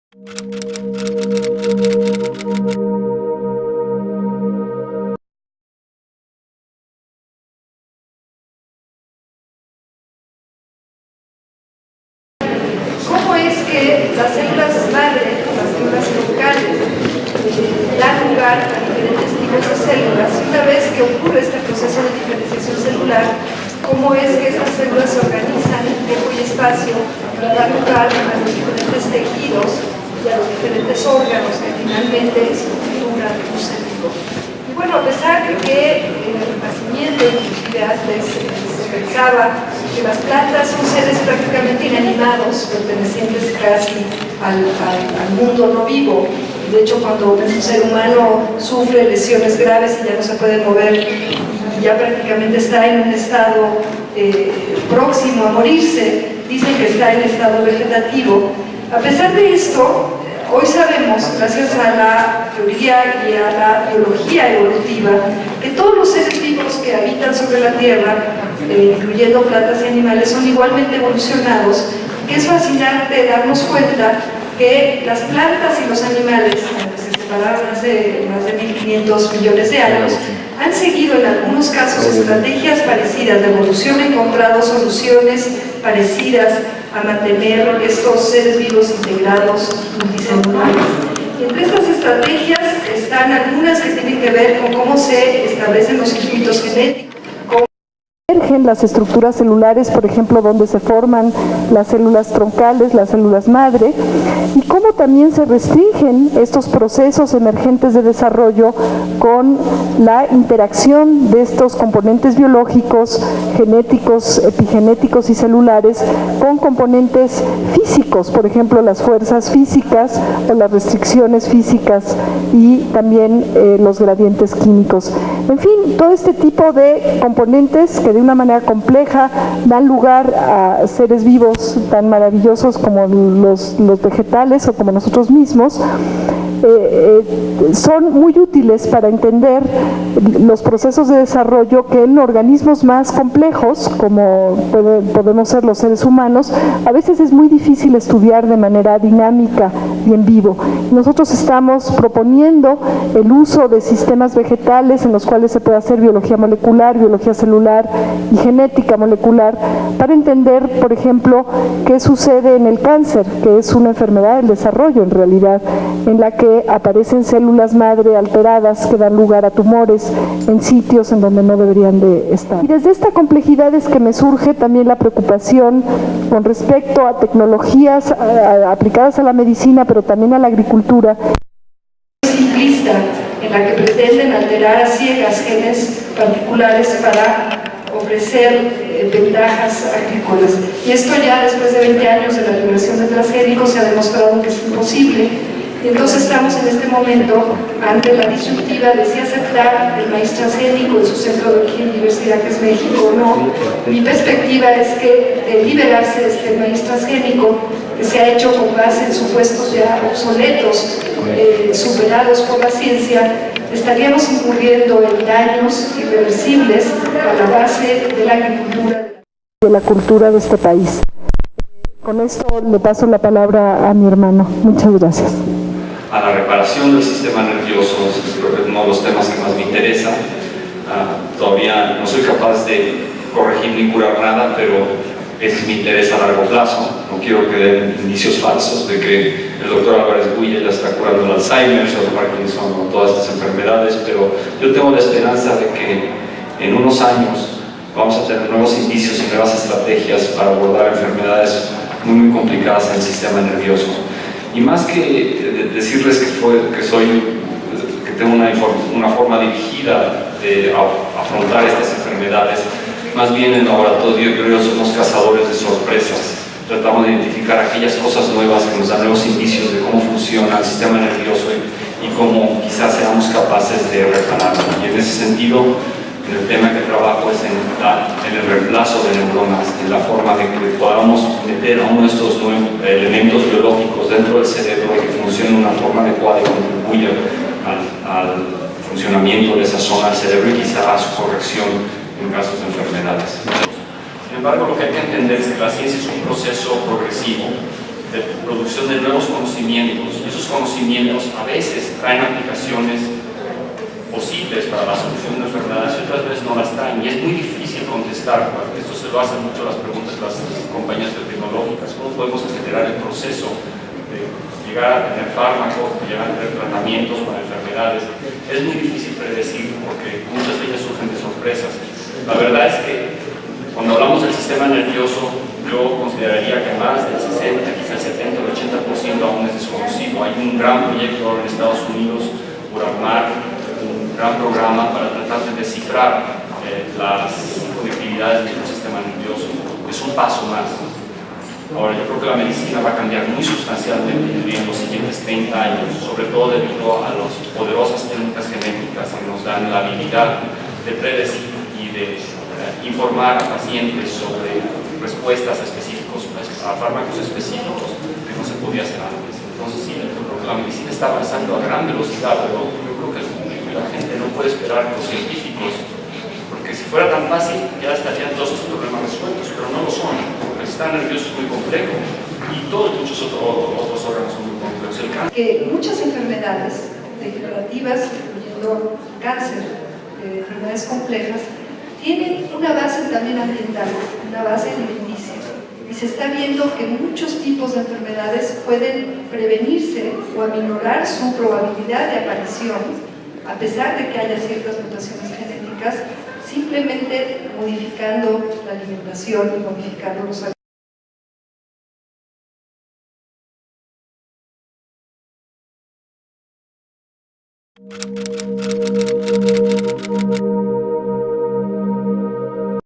¿Cómo es que las células madre, las células troncales, dan lugar a diferentes tipos de células? Y una vez que ocurre este proceso de diferenciación celular, ¿cómo es que estas células se organizan en tiempo y espacio para dar lugar a los diferentes tejidos y a los diferentes órganos que finalmente estructuran un ser vivo? Y bueno, a pesar de que en el nacimiento, inclusive antes, se pensaba que las plantas son seres prácticamente inanimados, pertenecientes casi al mundo no vivo. De hecho, cuando un ser humano sufre lesiones graves y ya no se puede mover, y ya prácticamente está en un estado próximo a morirse, dicen que está en estado vegetativo. A pesar de esto, hoy sabemos, gracias a la teoría y a la biología evolutiva, que todos los seres vivos que habitan sobre la Tierra, incluyendo plantas y animales, son igualmente evolucionados, que es fascinante darnos cuenta que las plantas y los animales, que se separaron hace más de 1500 millones de años, han seguido en algunos casos estrategias parecidas de evolución, encontrado soluciones parecidas a mantener estos seres vivos integrados multicelulares. Y entre estas estrategias están algunas que tienen que ver con cómo se establecen los circuitos genéticos, las estructuras celulares, por ejemplo, donde se forman las células troncales, las células madre, y cómo también se restringen estos procesos emergentes de desarrollo con la interacción de estos componentes biológicos, genéticos, epigenéticos y celulares con componentes físicos, por ejemplo, las fuerzas físicas o las restricciones físicas y también los gradientes químicos. En fin, todo este tipo de componentes que de una manera compleja dan lugar a seres vivos tan maravillosos como los vegetales o como nosotros mismos, son muy útiles para entender los procesos de desarrollo que en organismos más complejos, como podemos ser los seres humanos, a veces es muy difícil estudiar de manera dinámica y en vivo. Nosotros estamos proponiendo el uso de sistemas vegetales en los cuales se puede hacer biología molecular, biología celular y genética molecular para entender, por ejemplo, qué sucede en el cáncer, que es una enfermedad del desarrollo en realidad, en la que aparecen células madre alteradas que dan lugar a tumores en sitios en donde no deberían de estar. Y desde esta complejidad es que me surge también la preocupación con respecto a tecnologías aplicadas a la medicina, pero también a la agricultura. Simplista, en la que pretenden alterar a ciegas genes particulares para ofrecer ventajas agrícolas. Y esto ya después de 20 años de la liberación de transgénicos se ha demostrado que es imposible. Y entonces estamos en este momento ante la disyuntiva de si aceptar el maíz transgénico en su centro de origen y diversidad, que es México, o no. Mi perspectiva es que de liberarse de este maíz transgénico, que se ha hecho con base en supuestos ya obsoletos, superados por la ciencia, estaríamos incurriendo en daños irreversibles a la base de la agricultura, de la cultura de este país. Con esto le paso la palabra a mi hermano. Muchas gracias. A la reparación del sistema nervioso, creo que es uno de los temas que más me interesa. Todavía no soy capaz de corregir ni curar nada, pero ese es mi interés a largo plazo. No quiero que den indicios falsos de que el doctor Álvarez Builla ya está curando el Alzheimer o el Parkinson o todas estas enfermedades, pero yo tengo la esperanza de que en unos años vamos a tener nuevos indicios y nuevas estrategias para abordar enfermedades muy complicadas en el sistema nervioso. Y más que decirles que tengo una forma dirigida de afrontar estas enfermedades, más bien en el laboratorio creo que somos cazadores de sorpresas. Tratamos de identificar aquellas cosas nuevas que nos dan nuevos indicios de cómo funciona el sistema nervioso y cómo quizás seamos capaces de repararlo. Y en ese sentido, en el tema que trabajo es en el reemplazo de neuronas, en la forma de que podamos meter a uno de estos elementos biológicos dentro del cerebro y que funcione de una forma adecuada y contribuya al funcionamiento de esa zona del cerebro y quizá a su corrección en casos de enfermedades. Sin embargo, lo que hay que entender es que la ciencia es un proceso progresivo de producción de nuevos conocimientos, y esos conocimientos a veces traen aplicaciones posibles para la solución de enfermedades y otras veces no las traen, y es muy difícil contestar. Esto se lo hacen mucho las preguntas de las compañías biotecnológicas: ¿cómo podemos acelerar el proceso de llegar a tener fármacos, de llegar a tener tratamientos para enfermedades? Es muy difícil predecir porque muchas de ellas surgen de sorpresas. La verdad es que cuando hablamos del sistema nervioso, yo consideraría que más del 60, quizás el 70 o el 80% aún es desconocido. Hay un gran proyecto ahora en Estados Unidos por armar un gran programa para tratar de descifrar las conectividades del sistema nervioso. Es un paso más. Ahora, yo creo que la medicina va a cambiar muy sustancialmente en los siguientes 30 años, sobre todo debido a las poderosas técnicas genéticas que nos dan la habilidad de predecir y de informar a pacientes sobre respuestas específicas a fármacos específicos que no se podía hacer antes. Entonces, sí, yo creo que la medicina está avanzando a gran velocidad, pero yo creo que el público y la gente no puede esperar que los científicos, porque si fuera tan fácil ya estarían todos estos problemas resueltos, pero no lo son. El sistema nervioso es muy complejo y muchos otros órganos son muy complejos. Que muchas enfermedades degenerativas, incluyendo cáncer, enfermedades complejas, tienen una base también ambiental, una base alimenticia. Y se está viendo que muchos tipos de enfermedades pueden prevenirse o aminorar su probabilidad de aparición, a pesar de que haya ciertas mutaciones genéticas, simplemente modificando la alimentación y modificando los alimentos.